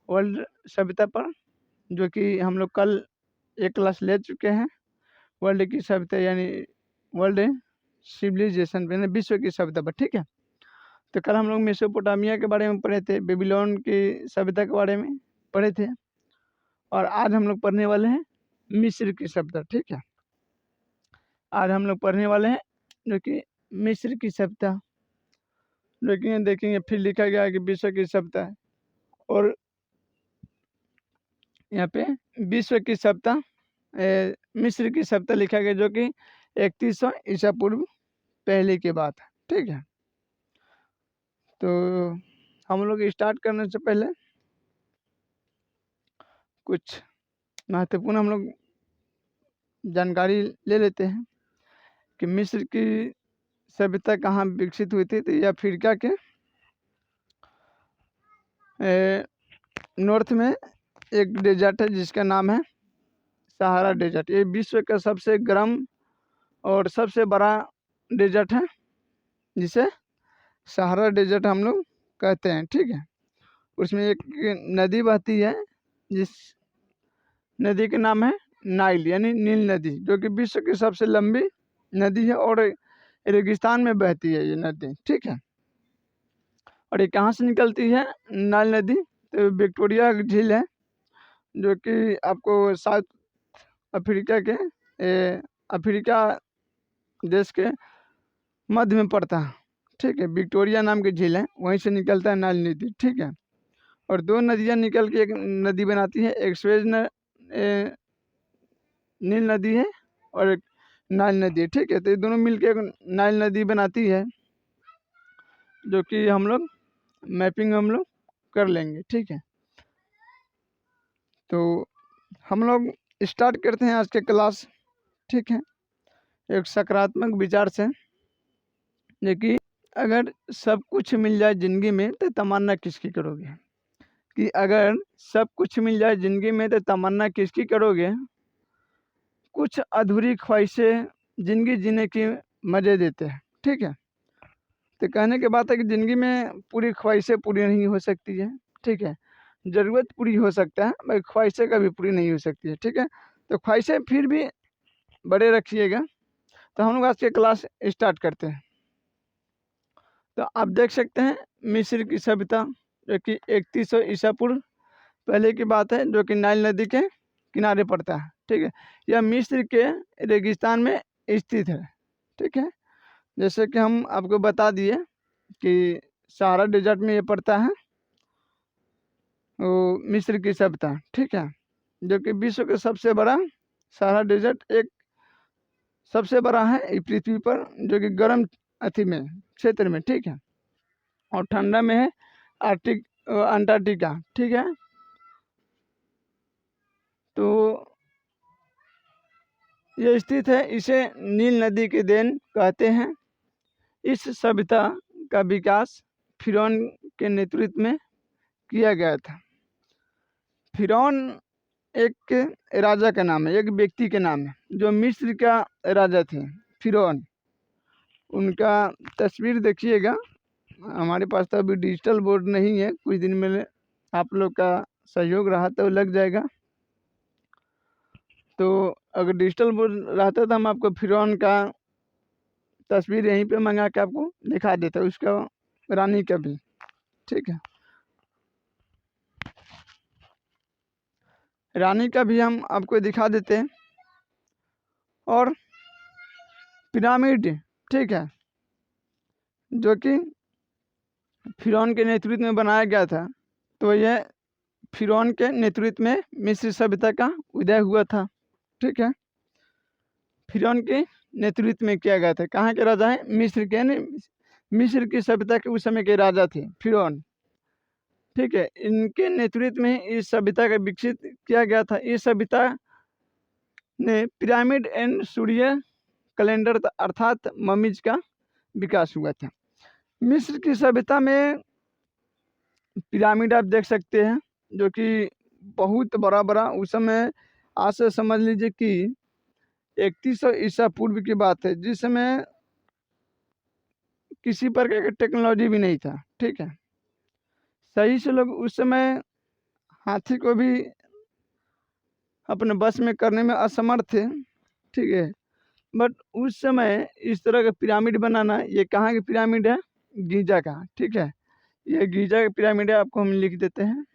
World सभ्यता पर, जो कि हम लोग कल एक क्लास ले चुके हैं। वर्ल्ड की सभ्यता यानी वर्ल्ड सिविलाइजेशन पे, यानी विश्व की सभ्यता पर, ठीक है। तो कल हम लोग मेसोपोटामिया के बारे में पढ़े थे, बेबीलोन की सभ्यता के बारे में पढ़े थे, और आज हम लोग पढ़ने वाले हैं मिस्र की सभ्यता, ठीक है। आज हम लोग पढ़ने वाले हैं जो कि मिस्र की सभ्यता, लेकिन देखेंगे फिर लिखा गया है कि विश्व की सभ्यता है, और यहाँ पे विश्व की सभ्यता मिस्र की सभ्यता लिखा गया, जो कि 3100 ईसा पूर्व पहले की बात है, ठीक है। तो हम लोग स्टार्ट करने से पहले कुछ महत्वपूर्ण हम लोग जानकारी ले लेते हैं कि मिस्र की सभ्यता कहाँ विकसित हुई थी। तो यह अफ्रीका के नॉर्थ में एक डेजर्ट है जिसका नाम है सहारा डेजर्ट। ये विश्व का सबसे गर्म और सबसे बड़ा डेजर्ट है, जिसे सहारा डेजर्ट हम लोग कहते हैं, ठीक है। उसमें एक नदी बहती है जिस नदी का नाम है नाइल यानी नील नदी, जो कि विश्व की सबसे लंबी नदी है और रेगिस्तान में बहती है ये नदी, ठीक है। और ये कहाँ से निकलती है नाइल नदी? तो विक्टोरिया झील है, जो कि आपको साउथ अफ्रीका के अफ्रीका देश के मध्य में पड़ता है, ठीक है। विक्टोरिया नाम की झील है, वहीं से निकलता है नाइल नदी, ठीक है। और दो नदियाँ निकल के एक नदी बनाती है, एक स्वेज नील नदी है और एक नाइल नदी है, ठीक है। तो ये दोनों मिलके एक नाइल नदी बनाती है, जो कि हम लोग मैपिंग हम लोग कर लेंगे, ठीक है। तो हम लोग स्टार्ट करते हैं आज के क्लास, ठीक है, एक सकारात्मक विचार से, जो कि अगर सब कुछ मिल जाए ज़िंदगी में तो तमन्ना किसकी करोगे? कि अगर सब कुछ मिल जाए ज़िंदगी में तो तमन्ना किसकी करोगे? कुछ अधूरी ख्वाहिशें ज़िंदगी जीने की मज़े देते हैं, ठीक है। तो कहने की बात है कि ज़िंदगी में पूरी ख्वाहिशें पूरी नहीं हो सकती है, ठीक है। ज़रूरत पूरी हो सकता है, मगर ख्वाहिशें कभी पूरी नहीं हो सकती है, ठीक है। तो ख्वाहिशें फिर भी बड़े रखिएगा। तो हम लोग आज के क्लास स्टार्ट करते हैं। तो आप देख सकते हैं मिस्र की सभ्यता, जो कि 3100 ईसा पूर्व पहले की बात है, जो कि नाइल नदी के किनारे पड़ता है, ठीक है। यह मिस्र के रेगिस्तान में स्थित है, ठीक है। जैसे कि हम आपको बता दिए कि सहारा डेजर्ट में ये पड़ता है, वो मिस्र की सभ्यता, ठीक है, जो कि विश्व का सबसे बड़ा सहारा डेजर्ट एक सबसे बड़ा है इस पृथ्वी पर, जो कि गर्म अथी में क्षेत्र में, ठीक है, और ठंडा में है आर्टिक अंटार्कटिका, ठीक है। तो ये स्थित है, इसे नील नदी की देन कहते हैं। इस सभ्यता का विकास फिरौन के नेतृत्व में किया गया था। फिरौन एक राजा का नाम है, एक व्यक्ति के नाम है, जो मिस्र का राजा थे फिरौन। उनका तस्वीर देखिएगा, हमारे पास तो अभी डिजिटल बोर्ड नहीं है, कुछ दिन में आप लोग का सहयोग रहा तो लग जाएगा। तो अगर डिजिटल बोर्ड रहता तो हम आपको फिरौन का तस्वीर यहीं पे मंगा के आपको दिखा देता, उसका रानी का भी, ठीक है। रानी का भी हम आपको दिखा देते हैं। और पिरामिड, ठीक है, जो कि फिरौन के नेतृत्व में बनाया गया था। तो यह फिरौन के नेतृत्व में मिस्र सभ्यता का उदय हुआ था, ठीक है। फिरौन के नेतृत्व में किया गया था। कहाँ के राजा हैं? मिस्र के, यानी मिस्र की सभ्यता के उस समय के राजा थे फिरौन, ठीक है। इनके नेतृत्व में इस सभ्यता का विकसित किया गया था। इस सभ्यता ने पिरामिड एंड सूर्य कैलेंडर अर्थात ममीज का विकास हुआ था। मिस्र की सभ्यता में पिरामिड आप देख सकते हैं, जो कि बहुत बड़ा बड़ा उस समय, आज से समझ लीजिए कि 3100 ईसा पूर्व की बात है, जिस समय किसी प्रकार की टेक्नोलॉजी भी नहीं था, ठीक है। सही से लोग उस समय हाथी को भी अपने बस में करने में असमर्थ थे, ठीक है। बट उस समय इस तरह का पिरामिड बनाना, ये कहाँ की पिरामिड है? गीजा का, ठीक है। ये गीजा का पिरामिड है, आपको हम लिख देते हैं।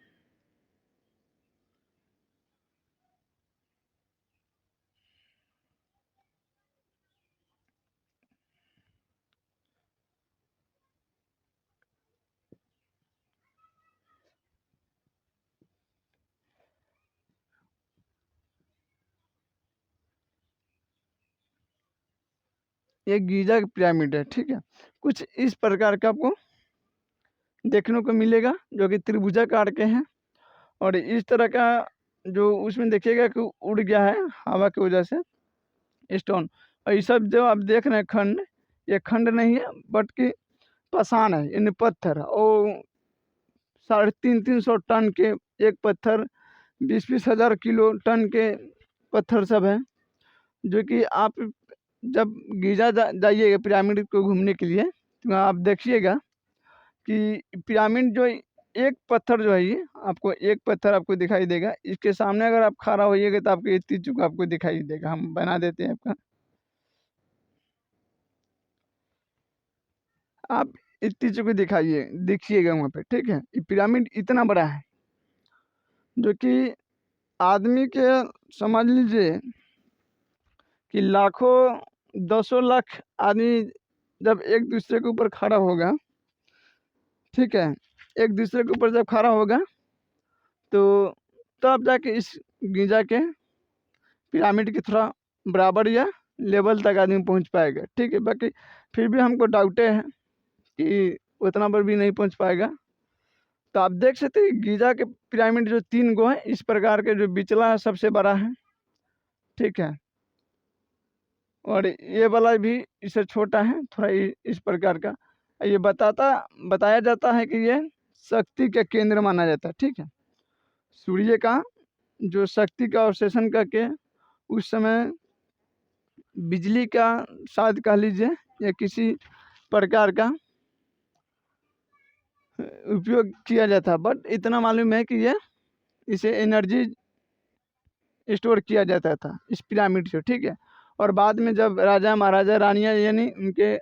ये गीजा का पिरामिड है, ठीक है। कुछ इस प्रकार का आपको देखने को मिलेगा, जो कि त्रिभुजाकार के हैं। और इस तरह का जो उसमें देखिएगा कि उड़ गया है हवा की वजह से स्टोन। और ये सब जो आप देख रहे हैं खंड, ये खंड नहीं है बट कि पाषाण है, यानी पत्थर। और 350 टन के एक पत्थर, 20-20 हज़ार किलो टन के पत्थर सब हैं, जो कि आप जब गीजा जाइएगा पिरामिड को घूमने के लिए, तो आप देखिएगा कि पिरामिड जो एक पत्थर जो है, ये आपको एक पत्थर आपको दिखाई देगा। इसके सामने अगर आप खड़ा होइएगा तो आपको इतनी चुक आपको दिखाई देगा। हम बना देते हैं आपका, आप इतनी चुकी दिखाइए देखिएगा वहाँ पे, ठीक है। ये पिरामिड इतना बड़ा है, जो कि आदमी के समझ लीजिए कि लाखों 10 लाख आदमी जब एक दूसरे के ऊपर खड़ा होगा, ठीक है, एक दूसरे के ऊपर जब खड़ा होगा तो तब जाके इस गीजा के पिरामिड के थोड़ा बराबर या लेवल तक आदमी पहुंच पाएगा, ठीक है। बाकी फिर भी हमको डाउटे है कि उतना पर भी नहीं पहुंच पाएगा। तो आप देख सकते हैं गीजा के पिरामिड जो 3 गो हैं, इस प्रकार के, जो बिचला है सबसे बड़ा है, ठीक है। और ये वाला भी इससे छोटा है थोड़ा, इस प्रकार का। ये बताया जाता है कि ये शक्ति का केंद्र माना जाता है, ठीक है। सूर्य का जो शक्ति का अवशेषण करके उस समय बिजली का शायद कह लीजिए या किसी प्रकार का उपयोग किया जाता। बट इतना मालूम है कि ये इसे एनर्जी स्टोर किया जाता था इस पिरामिड से, ठीक है। और बाद में जब राजा महाराजा रानियाँ यानी उनके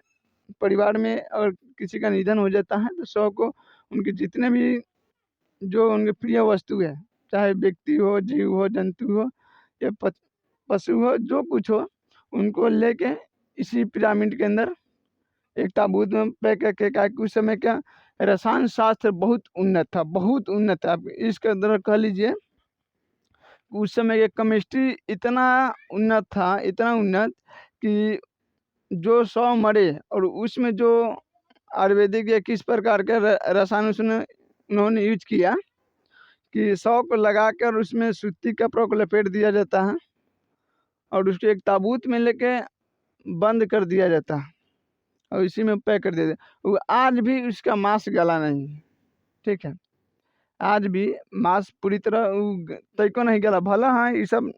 परिवार में अगर किसी का निधन हो जाता है, तो शव को उनके जितने भी जो उनके प्रिय वस्तु है, चाहे व्यक्ति हो, जीव हो, जंतु हो या पशु हो, जो कुछ हो, उनको लेके इसी पिरामिड के अंदर एक ताबूत में पैक करके, क्या कि उस समय का रसायन शास्त्र बहुत उन्नत था, बहुत उन्नत था। आप इसके अंदर कह लीजिए उस समय के केमिस्ट्री इतना उन्नत था, इतना उन्नत कि जो 100 मरे और उसमें जो आयुर्वेदिक या किस प्रकार के रसायन उसने उन्होंने यूज किया कि 100 को लगाकर उसमें सूती कपड़ों को लपेट दिया जाता है और उसको एक ताबूत में लेके बंद कर दिया जाता है और इसी में पैक कर देते। वो आज भी उसका मांस गला नहीं, ठीक है। आज भी मांस पूरी तरह तैको नहीं गला, भला हाँ ये सब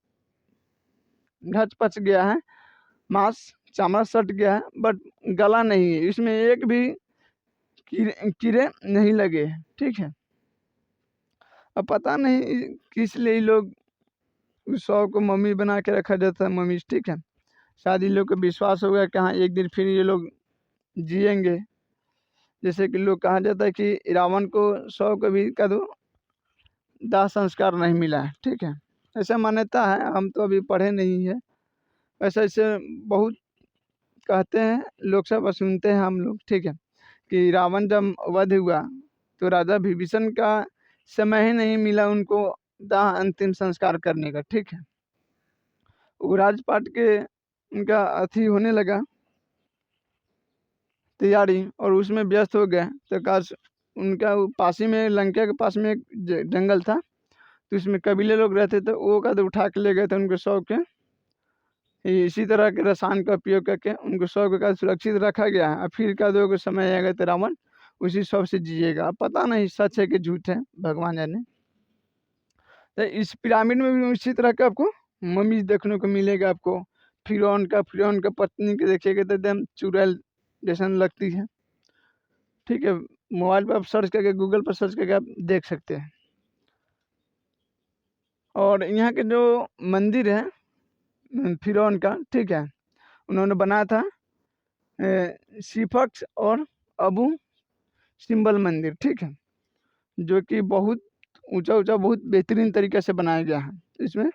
ढच पच गया है, मांस चमड़ा सट गया है, बट गला नहीं है। इसमें एक भी कीड़े नहीं लगे, ठीक है। अब पता नहीं किस लिए लोग उस शव को मम्मी बना के रखा जाता है, मम्मी, ठीक है। शायद इन लोग को विश्वास हो गया कि हाँ एक दिन फिर ये लोग जिएंगे। जैसे कि लोग कहा जाता है कि रावण को शव को भी का दो दाह संस्कार नहीं मिला है, ठीक है। ऐसा मान्यता है, हम तो अभी पढ़े नहीं है। ऐसे ऐसे बहुत कहते हैं लोग, सब सुनते हैं हम लोग, ठीक है, कि रावण जब वध हुआ तो राजा विभीषण का समय ही नहीं मिला उनको दाह अंतिम संस्कार करने का, ठीक है। वो राजपाट के उनका अथी होने लगा तैयारी और उसमें व्यस्त हो गए। तो काश उनका पास ही में, लंका के पास में एक जंगल था, तो उसमें कबीले लोग रहते थे, वो का उठा के ले गए थे उनके शव के। इसी तरह के रसायन का उपयोग करके उनको शव का सुरक्षित रखा गया है। फिर का दो समय आएगा तो रावण उसी शव से जिएगा। अब पता नहीं सच है कि झूठ है, भगवान जाने। तो इस पिरामिड में भी इसी तरह का आपको मम्मी देखने को मिलेगा। आपको फिरौन का पत्नी के देखिएगा तो एकदम चुड़ैल जैसन लगती है, ठीक है। मोबाइल पर आप सर्च करके, गूगल पर सर्च करके आप देख सकते हैं। और यहाँ के जो मंदिर है फिरौन का, ठीक है, उन्होंने बनाया था सिफक्स और अबू सिम्बल मंदिर, ठीक है, जो कि बहुत ऊंचा ऊंचा बहुत बेहतरीन तरीके से बनाया गया है इसमें।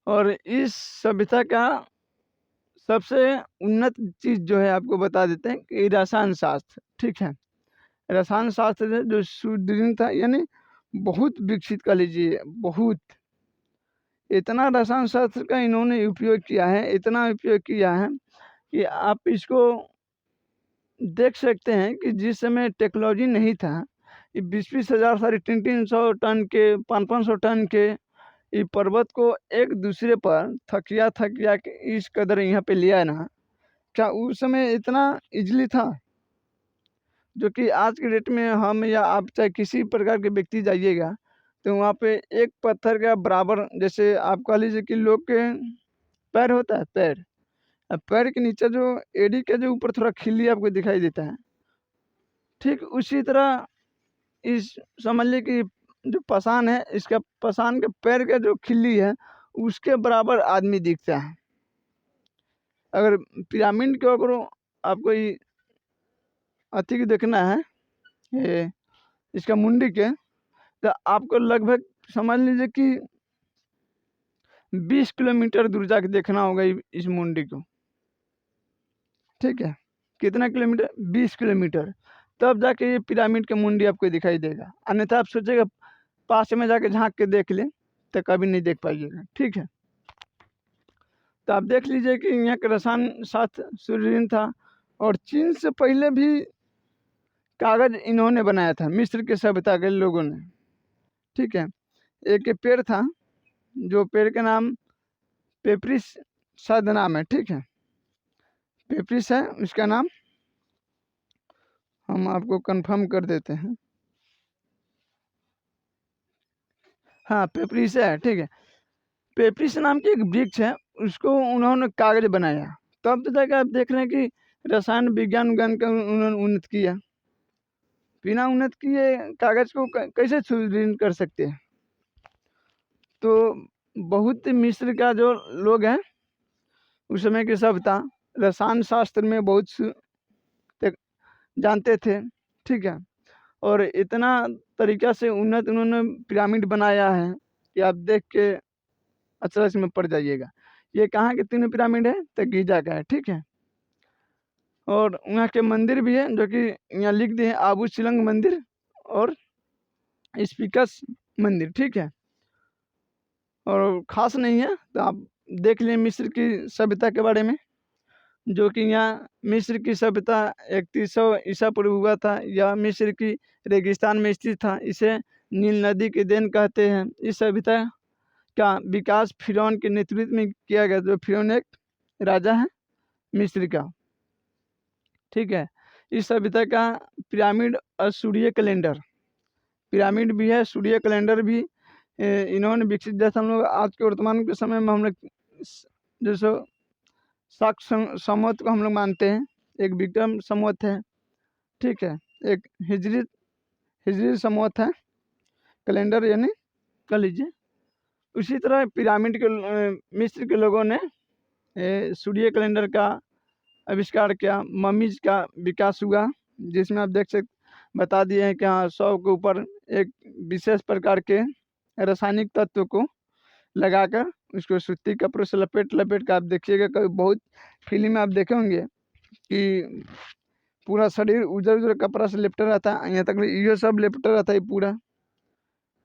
और इस सभ्यता का सबसे उन्नत चीज़ जो है आपको बता देते हैं कि रसायन शास्त्र, ठीक है। रसायन शास्त्र जो सुदृढ़ था, यानी बहुत विकसित कर लीजिए, बहुत इतना रसायन शास्त्र का इन्होंने उपयोग किया है, इतना उपयोग किया है कि आप इसको देख सकते हैं कि जिस समय टेक्नोलॉजी नहीं था, ये 20-20 हज़ार सारे 300-300 टन के 500-500 टन के ये पर्वत को एक दूसरे पर थकिया थकिया के इस कदर यहाँ पे लिया ना, क्या उस समय इतना इजली था? जो कि आज के डेट में हम या आप चाहे किसी प्रकार के व्यक्ति जाइएगा तो वहाँ पे एक पत्थर का बराबर, जैसे आप कह लीजिए कि लोग के पैर होता है, पैर, अब पैर के नीचे जो एड़ी के जो ऊपर थोड़ा खिल्ली आपको दिखाई देता है, ठीक उसी तरह इस समझ लीजिए कि जो पसान है, इसका पसान के पैर का जो खिल्ली है उसके बराबर आदमी दिखता है। अगर पिरामिड के अगर आपको ये अति देखना है, ये इसका मुंडी के, तो आपको लगभग समझ लीजिए कि 20 किलोमीटर दूर जाके देखना होगा इस मुंडी को, ठीक है। कितना किलोमीटर? 20 किलोमीटर, तब जाके ये पिरामिड का मुंडी आपको दिखाई देगा, अन्यथा आप सोचेगा पास में जाके झांक के देख ले तो कभी नहीं देख पाइएगा, ठीक है। तो आप देख लीजिए कि यहाँ का रसायन शास्त्र सुदृढ़ था। और चीन से पहले भी कागज इन्होंने बनाया था, मिस्र के सभ्यता के लोगों ने, ठीक है। एक पेड़ था, जो पेड़ का नाम पेपरिस शायद नाम है, ठीक है, पेपरिस है उसका नाम, हम आपको कंफर्म कर देते हैं। हाँ पेपरिस है, ठीक है। पेपरिस नाम की एक वृक्ष है, उसको उन्होंने कागज बनाया, तब तो जाकर आप देख रहे हैं कि रसायन विज्ञान का उन्होंने उन्नत किया। बिना उन्नत किए कागज को कैसे सुदृढ़ कर सकते हैं? तो बहुत मिस्र का जो लोग हैं उस समय की सभ्यता रसायन शास्त्र में बहुत जानते थे, ठीक है। और इतना तरीका से उन्नत उन्होंने पिरामिड बनाया है कि आप देख के अचरज में पड़ जाइएगा। ये कहाँ के तीनों पिरामिड है? तो गीजा का है, ठीक है। और वहाँ के मंदिर भी है, जो कि यहाँ लिख दिए हैं, आबू सिलंग मंदिर और स्पीकस मंदिर, ठीक है। और ख़ास नहीं है तो आप देख लें मिस्र की सभ्यता के बारे में, जो कि यहाँ मिस्र की सभ्यता 3100 ईसा पूर्व हुआ था। यह मिस्र की रेगिस्तान में स्थित था। इसे नील नदी की देन कहते हैं। इस सभ्यता का विकास फिरौन के नेतृत्व में किया गया, जो फिरौन एक राजा है मिस्र का, ठीक है। इस सभ्यता का पिरामिड और सूर्य कैलेंडर, पिरामिड भी है, सूर्य कैलेंडर भी इन्होंने विकसित। जैसे हम लोग आज के वर्तमान के समय में हम लोग जैसे साक्ष्य संवत को हम लोग मानते हैं, एक विक्रम संवत है, ठीक है, एक हिजरी संवत है कैलेंडर, यानी कर लीजिए। उसी तरह पिरामिड के मिस्र के लोगों ने सूर्य कैलेंडर का आविष्कार किया, ममीज का विकास हुआ, जिसमें आप देख सकते बता दिए हैं कि हाँ 100 के ऊपर एक विशेष प्रकार के रासायनिक तत्व को लगाकर उसको सूती कपड़े से लपेट कर आप देखिएगा, कभी बहुत फिल्म में आप देखे होंगे कि पूरा शरीर उजर उजर कपड़ा से लिपटा रहता है, यहाँ तक ये सब लिपटा रहता है पूरा,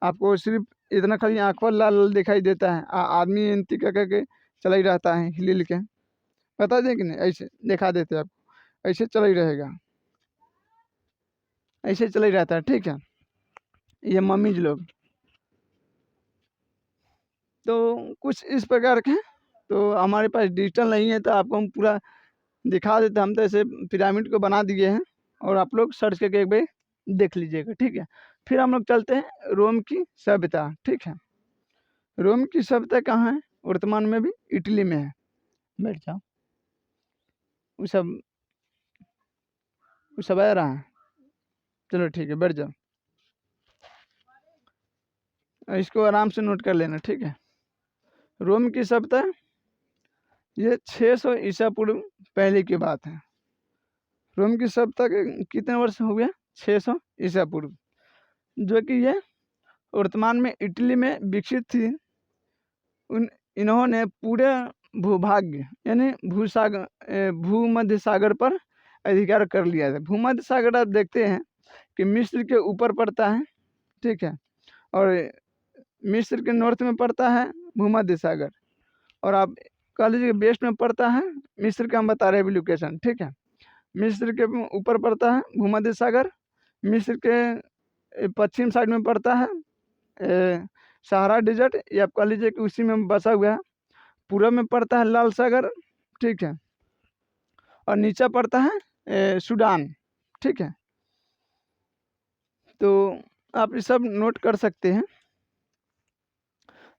आपको सिर्फ इतना खाली आँख पर लाल लाल दिखाई देता है, आदमी एंती करके चला ही रहता है हिल के, बता दें कि नहीं, ऐसे दिखा देते आपको, ऐसे चला ही रहेगा, ऐसे चला ही रहता है, ठीक है। ये मम्मीज लोग तो कुछ इस प्रकार के हैं। तो हमारे पास डिजिटल नहीं है तो आपको हम पूरा दिखा देते, हम तो ऐसे पिरामिड को बना दिए हैं और आप लोग सर्च करके एक बार देख लीजिएगा, ठीक है। फिर हम लोग चलते हैं रोम की सभ्यता, ठीक है। रोम की सभ्यता कहाँ है? वर्तमान में भी इटली में है। बैठ जाओ, वो सब आ रहा है, चलो ठीक है बैठ जाओ। इसको आराम से नोट कर लेना, ठीक है। रोम की सभ्यता ये 600 ईसा पूर्व पहले की बात है। रोम की सभ्यता के कितने वर्ष हो गया? 600 ईसा पूर्व, जो कि ये वर्तमान में इटली में विकसित थी। इन्होंने पूरे भूभाग यानी भूमध्य सागर पर अधिकार कर लिया था। भूमध्य सागर आप देखते हैं कि मिस्र के ऊपर पड़ता है, ठीक है, और मिस्र के नॉर्थ में पड़ता है भूमध्य सागर, और आप कह लीजिए वेस्ट में पड़ता है मिस्र का, हम बता रहे हैं लोकेशन, ठीक है। मिस्र के ऊपर पड़ता है भूमध्य सागर, मिस्र के पश्चिम साइड में पड़ता है सहारा डेजर्ट, ये आप कह लीजिए कि उसी में बसा हुआ है। पूरब में पड़ता है लाल सागर, ठीक है, और नीचे पड़ता है सूडान, ठीक है। तो आप ये सब नोट कर सकते हैं।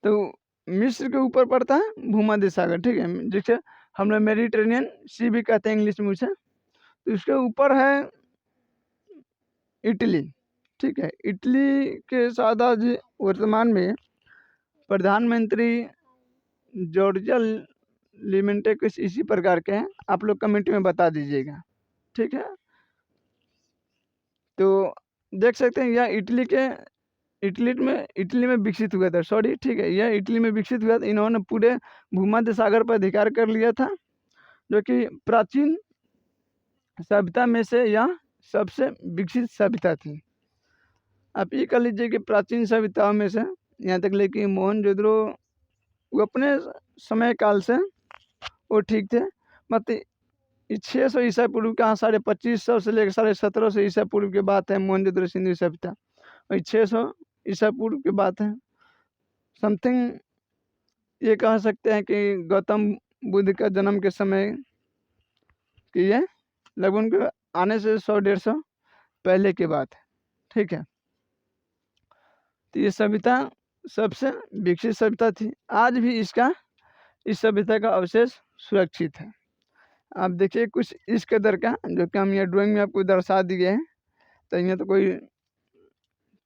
तो मिस्र के ऊपर पड़ता है भूमध्य सागर, ठीक है, जिसे हम लोग मेडिटेरेनियन सी भी कहते हैं इंग्लिश में उसे। तो इसके ऊपर है इटली, ठीक है। इटली के साथ आज वर्तमान में प्रधानमंत्री जॉर्जिया लिमेंटे कुछ इसी प्रकार के हैं, आप लोग कमेंट में बता दीजिएगा, ठीक है। तो देख सकते हैं यह इटली में विकसित हुआ था, सॉरी, ठीक है, यह इटली में विकसित हुआ था। इन्होंने पूरे भूमध्य सागर पर अधिकार कर लिया था, जो कि प्राचीन सभ्यता में से यह सबसे विकसित सभ्यता थी। आप ये कह लीजिए कि प्राचीन सभ्यताओं में से यहाँ तक लेके मोहनजोदड़ो, वो अपने समय काल से वो ठीक थे। मतलब 600 ईसा पूर्व का 2550 से लेकर 1750 ईसा पूर्व की बात है मोहनजोदड़ो सिंधु सभ्यता, और 600 ईसा पूर्व की बात है। समथिंग ये कह सकते हैं कि गौतम बुद्ध का जन्म के समय की ये लगभग उनके आने से 100-150 पहले की बात है, ठीक है। तो ये सभ्यता सबसे विकसित सभ्यता थी। आज भी इस सभ्यता का अवशेष सुरक्षित है। आप देखिए कुछ इस कदर का, जो कि हम ये ड्राइंग में आपको दर्शा दिए हैं। तो यहाँ तो कोई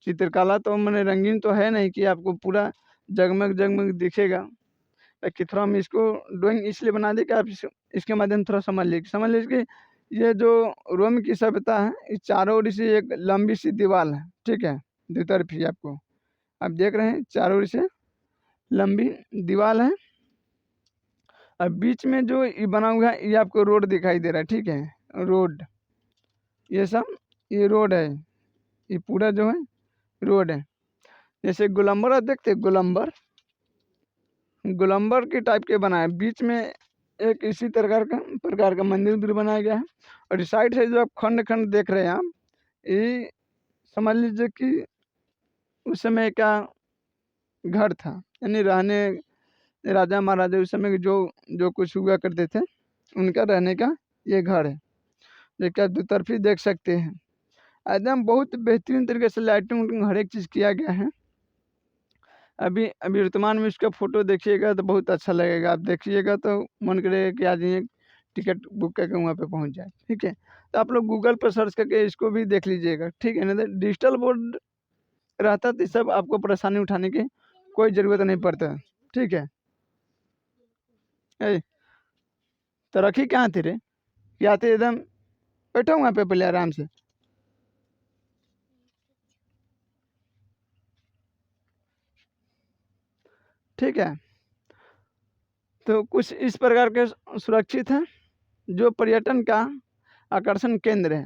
चित्रकला तो मैंने रंगीन तो है नहीं कि आपको पूरा जगमग जगमग दिखेगा, कि थोड़ा हम इसको ड्राइंग इसलिए बना दे कि आप इसके माध्यम थोड़ा समझ लीजिए कि ये जो रोम की सभ्यता है, इस चारों ओर से एक लंबी सी दीवार है, ठीक है, द्वितरफी। आपको आप देख रहे हैं चारों ओर से लंबी दीवार है, और बीच में जो ये बना हुआ है ये आपको रोड दिखाई दे रहा है, ठीक है, रोड, ये सब ये रोड है, ये पूरा जो है रोड है। जैसे गोलंबर आप देखते हैं, गोलंबर के टाइप के बना है, बीच में एक इसी प्रकार का मंदिर उधर बनाया गया है। और इस साइड से जो आप खंड खंड देख रहे हैं आप, ये समझ लीजिए कि उस समय का घर था, यानी रहने राजा महाराजा उस समय जो जो कुछ हुआ करते थे उनका रहने का ये घर है, जो कि आप दुतरफी देख सकते हैं। एकदम बहुत बेहतरीन तरीके से लाइटिंग हर एक चीज़ किया गया है। अभी अभी वर्तमान में इसका फ़ोटो देखिएगा तो बहुत अच्छा लगेगा, आप देखिएगा तो मन करेगा कि आज ये टिकट बुक करके वहाँ पे पहुँच जाए, ठीक है। तो आप लोग गूगल पर सर्च करके इसको भी देख लीजिएगा, ठीक है। नहीं तो डिजिटल बोर्ड रहता तो सब आपको परेशानी उठाने की कोई ज़रूरत नहीं पड़ता, ठीक है। ए तो रखी कहाँ थे रे, या तो एकदम बैठो वहाँ पे पहले आराम से। ठीक है, तो कुछ इस प्रकार के सुरक्षित हैं जो पर्यटन का आकर्षण केंद्र है।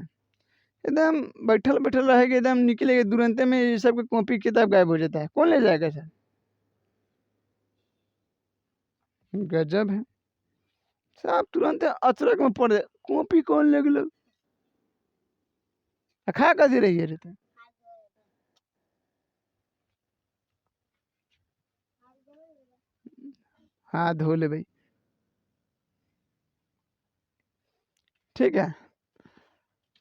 एकदम बैठल बैठल रहेगा, एकदम निकलेगा तुरंते में ये सब कॉपी किताब गायब हो जाता है, कौन ले जाएगा सर? गजब है, सब तुरंत अचरक में पड़ जाए, कॉपी कौन ले गलो, खा कर दे रही है रहते। हाँ धो ले भाई, ठीक है।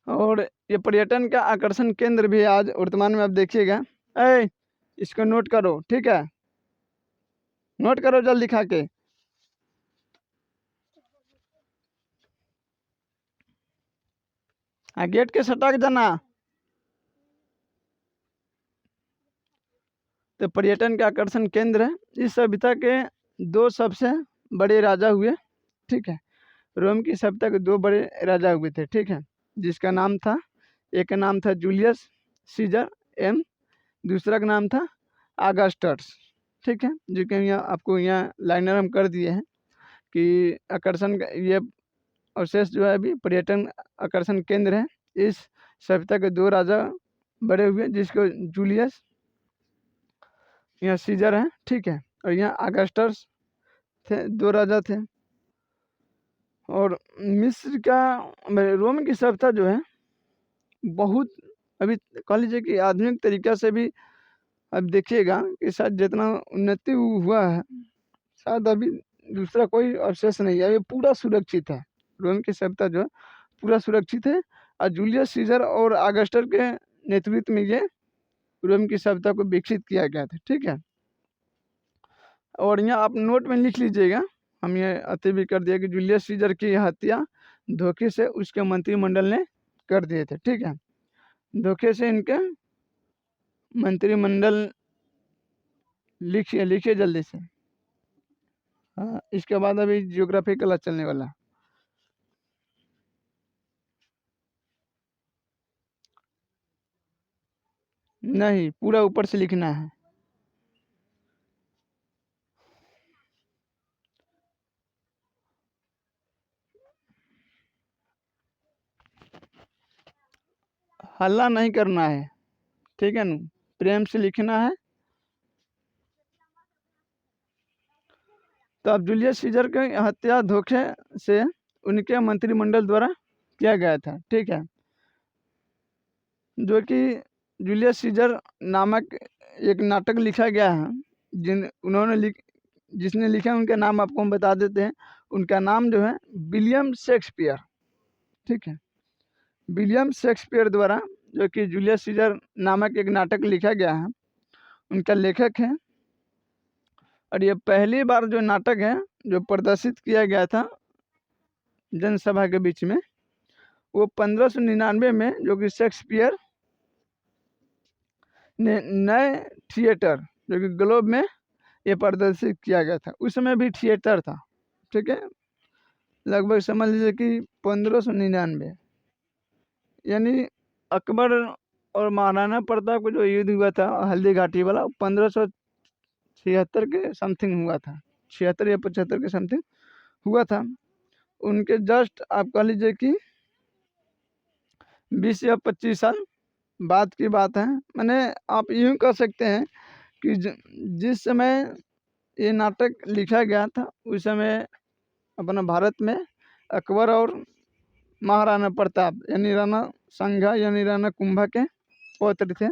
और ये पर्यटन का आकर्षण केंद्र भी आज वर्तमान में आप देखिएगा। ए इसको नोट करो, ठीक है, नोट करो जल्दी खा के। हाँ गेट के सटा के जाना। तो पर्यटन के आकर्षण केंद्र है। इस सभ्यता के 2 सबसे बड़े राजा हुए, ठीक है। रोम की सभ्यता के 2 बड़े राजा हुए थे, ठीक है, जिसका नाम था, एक का नाम था जूलियस सीजर एम, दूसरा का नाम था ऑगस्टस, ठीक है। जो कि यहाँ आपको यहाँ लाइनर हम कर दिए हैं कि आकर्षण का ये अवशेष जो है अभी पर्यटन आकर्षण केंद्र है। इस सभ्यता के 2 राजा बड़े हुए, जिसको जूलियस, यहाँ सीजर है, ठीक है, और यहाँ ऑगस्टस थे, 2 राजा थे। और मिस्र का रोम की सभ्यता जो है बहुत अभी कह लीजिए कि आधुनिक तरीका से भी अब देखिएगा कि शायद जितना उन्नति हुआ है शायद अभी दूसरा कोई अवशेष नहीं है, ये पूरा सुरक्षित है। रोम की सभ्यता जो है पूरा सुरक्षित है, और जूलियस सीजर और ऑगस्टस के नेतृत्व में ये रोम की सभ्यता को विकसित किया गया था, ठीक है। और यहाँ आप नोट में लिख लीजिएगा, हम ये अति भी कर दिया कि जूलियस सीजर की हत्या धोखे से उसके मंत्रिमंडल ने कर दिए थे, ठीक है। धोखे से इनके मंत्रिमंडल लिखिए जल्दी से। हाँ, इसके बाद अभी जियोग्राफी क्लास चलने वाला। नहीं, पूरा ऊपर से लिखना है। हल्ला नहीं करना है, ठीक है ना, प्रेम से लिखना है। तो अब जूलियस सीजर की हत्या धोखे से उनके मंत्रिमंडल द्वारा किया गया था, ठीक है। जो कि जूलियस सीजर नामक एक नाटक लिखा गया है, जिसने लिखा उनका नाम आपको हम बता देते हैं। उनका नाम जो है विलियम शेक्सपियर, ठीक है। विलियम शेक्सपियर द्वारा जो कि जूलियस सीजर नामक एक नाटक लिखा गया है, उनका लेखक है। और ये पहली बार जो नाटक है जो प्रदर्शित किया गया था जनसभा के बीच में, वो 1599 में, जो कि शेक्सपियर ने नए थिएटर जो कि ग्लोब में ये प्रदर्शित किया गया था। उस समय भी थिएटर था, ठीक है। लगभग समझ लीजिए कि 1599, यानी अकबर और महाराणा प्रताप को जो युद्ध हुआ था हल्दी घाटी वाला, 1576 के समथिंग हुआ था, 76 या 75 के समथिंग हुआ था। उनके जस्ट आप कह लीजिए कि 20 या 25 साल बाद की बात है। मैंने आप यूँ कह सकते हैं कि जिस समय ये नाटक लिखा गया था उस समय अपना भारत में अकबर और महाराणा प्रताप यानी राणा संघा यानी राणा कुंभा के पौत्र थे।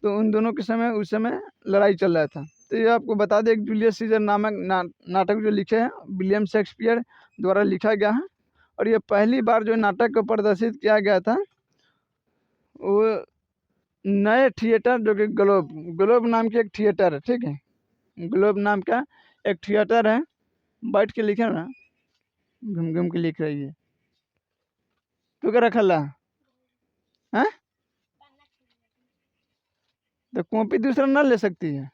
तो उन दोनों के समय उस समय लड़ाई चल रहा था। तो ये आपको बता दें, जूलियस सीजर नामक नाटक जो लिखे हैं विलियम शेक्सपियर द्वारा लिखा गया है। और ये पहली बार जो नाटक को प्रदर्शित किया गया था वो नए थिएटर जो कि ग्लोब नाम की एक थिएटर है, ठीक है। ग्लोब नाम का एक थिएटर है, बैठ के लिखे ना, घूम घूम के लिख रही है तो क्या रखल है, तो कॉपी दूसरा ना ले सकती है।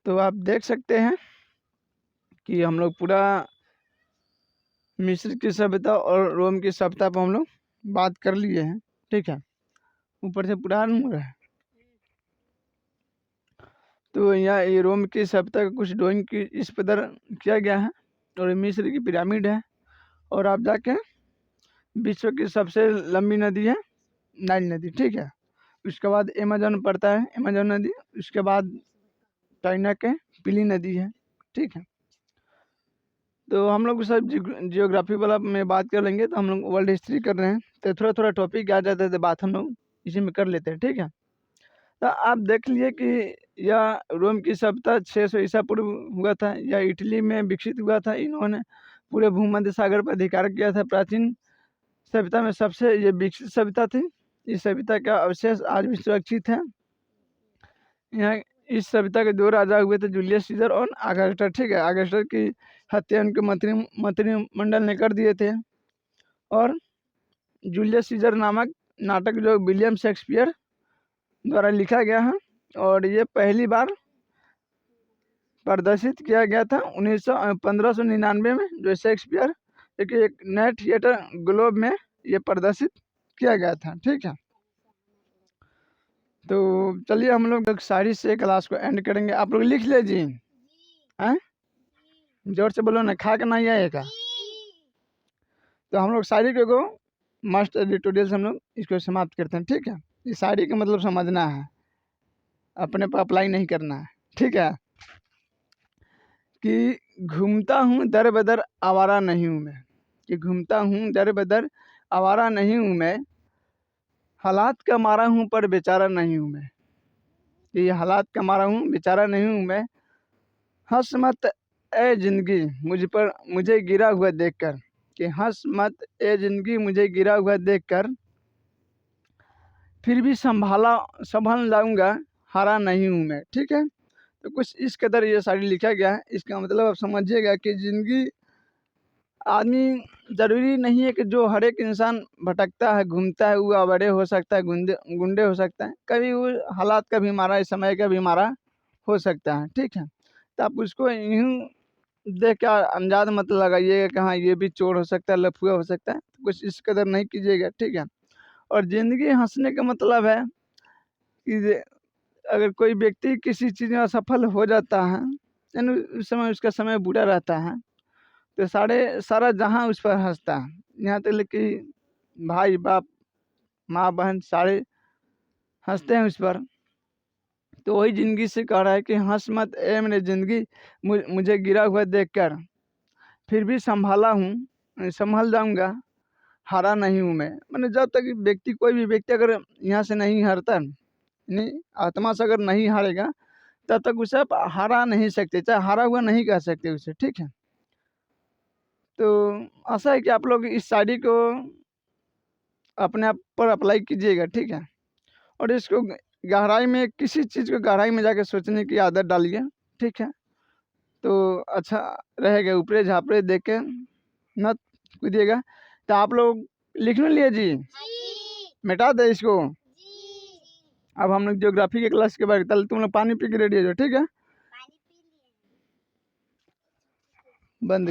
तो आप देख सकते हैं कि हम लोग पूरा मिस्र की सभ्यता और रोम की सभ्यता पर हम लोग बात कर लिए हैं, ठीक है। ऊपर से पुरान हो रहा है। तो यहाँ ये रोम की सभ्यता का कुछ ड्राइंग की इस प्रकार किया गया है। और मिस्र की पिरामिड है। और आप जाके विश्व की सबसे लंबी नदी है नाइल नदी, ठीक है। उसके बाद अमेजन पड़ता है, अमेजन नदी। उसके बाद चाइना के पीली नदी है, ठीक है। तो हम लोग सब जियोग्राफी वाला में बात कर लेंगे, तो हम लोग वर्ल्ड हिस्ट्री कर रहे हैं तो थोड़ा थोड़ा टॉपिक आ जाता है तो बात हम लोग इसी में कर लेते हैं, ठीक है। तो आप देख लिए कि यह रोम की सभ्यता 600 ईसा पूर्व हुआ था, या इटली में विकसित हुआ था। इन्होंने पूरे भूमध्य सागर पर अधिकार किया था। प्राचीन सभ्यता में सबसे ये विकसित सभ्यता थी। इस सभ्यता का अवशेष आज भी सुरक्षित है। यहाँ इस सभ्यता के 2 राजा हुए थे, जूलियस सीजर और अगस्टस, ठीक है। अगस्टस की हत्या उनके मंत्रिमंडल ने कर दिए थे। और जूलियस सीजर नामक नाटक जो विलियम शेक्सपियर द्वारा लिखा गया है, और ये पहली बार प्रदर्शित किया गया था 1599 में, जो शेक्सपियर एक नए थिएटर ग्लोब में ये प्रदर्शित किया गया था, ठीक है। तो चलिए हम लोग शायरी से क्लास को एंड करेंगे। आप लोग लिख लीजिए, हैं? जोर से बोलो ना, खा के नहीं आएगा। तो हम लोग शायरी को मस्ट एडिटोरियल से हम लोग इसको समाप्त करते हैं, ठीक है। इस शायरी का मतलब समझना है, अपने पर अप्लाई नहीं करना है, ठीक है। कि घूमता हूँ दर बदर आवारा नहीं हूँ मैं, कि घूमता हूँ दर बदर आवारा नहीं हूँ मैं, हालात का मारा हूँ पर बेचारा नहीं हूँ मैं, कि ये हालात का मारा हूँ बेचारा नहीं हूँ मैं। हंस मत ए जिंदगी मुझे गिरा हुआ देखकर, कि हंस मत ए जिंदगी मुझे गिरा हुआ देखकर, फिर भी संभल लाऊंगा हारा नहीं हूँ मैं, ठीक है। तो कुछ इस कदर ये शायरी लिखा गया है। इसका मतलब आप समझिएगा कि ज़िंदगी आदमी ज़रूरी नहीं है कि जो हर एक इंसान भटकता है, घूमता है, वो आवारे हो सकता है, गुंडे हो सकता है, कभी वो हालात का भी मारा, इस समय का भी मारा हो सकता है, ठीक है। तो आप उसको यूँ देख के अंदाज मत लगाइएगा कि हाँ ये भी चोर हो सकता है, लफुआ हो सकता है, तो कुछ इस कदर नहीं कीजिएगा, ठीक है। और ज़िंदगी हंसने का मतलब है कि अगर कोई व्यक्ति किसी चीज़ में असफल हो जाता है, यानी उस समय उसका समय बुरा रहता है, तो सारा जहां उस पर हंसता है, यहाँ तक कि भाई बाप माँ बहन सारे हंसते हैं उस पर। तो वही ज़िंदगी से कह रहा है कि हंस मत ए मेरी ज़िंदगी मुझे गिरा हुआ देखकर, फिर भी संभल जाऊंगा हारा नहीं हूँ मैं। मैंने जब तक व्यक्ति कोई भी व्यक्ति अगर यहाँ से नहीं हारता, नहीं आत्मा से अगर नहीं हारेगा, तब तक उसे आप हारा नहीं सकते, चाहे हारा हुआ नहीं कह सकते उसे, ठीक है। तो आशा है कि आप लोग इस शायरी को अपने आप पर अप्लाई कीजिएगा, ठीक है। और इसको गहराई में, किसी चीज़ को गहराई में जाकर सोचने की आदत डालिए, ठीक है। तो अच्छा रहेगा, ऊपरे झापरे देख के मत कूदिएगा। तो आप लोग लिख लो लिए जी, मिटा दे इसको। अब हम लोग ज्योग्राफी के क्लास के बाद, कल तुम लोग पानी पी के रेडी हो जाओ, ठीक है। बंद।